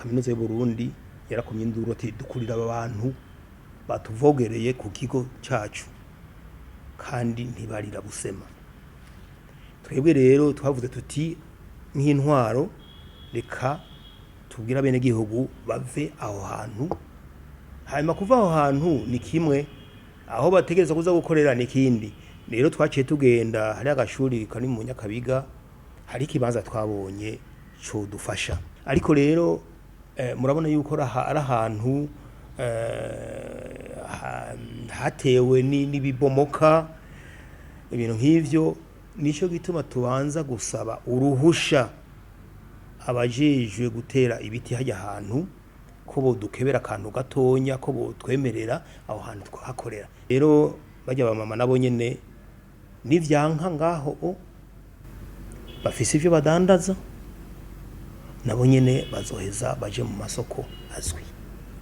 kaminuza y'u Burundi yarakomye induru ati dukurira abantu batuvogereye ku kigo cyacu kandi ntibarira busema. Twebwe rero twavuze tuti nk'intwaro reka tubwira bene gihugu bave aho hantu, hanyuma kuva aho hantu ni kimwe, aho bategereza kuza gukorera ni kindi. Rero twaciye tugenda hari agashuri kari mu Nyakabiga, hari ikibanza twabonye cyo dufasha, ariko rero murabona yuko ari ahantu hatewe n'ibibomoka ibintu nk'ivyo. Nico gituma tubanza gusaba uruhusha abajejwe gutera ibiti hajya ahantu ko bodukebera akantu gatonya, ko botwemerera aho hantu twahakorera. Rero bajya bamama nabo nyene n'ivyanka ngaho bafise ivyo badandaza, nabo nyene bazoheza baje mu masoko azwi.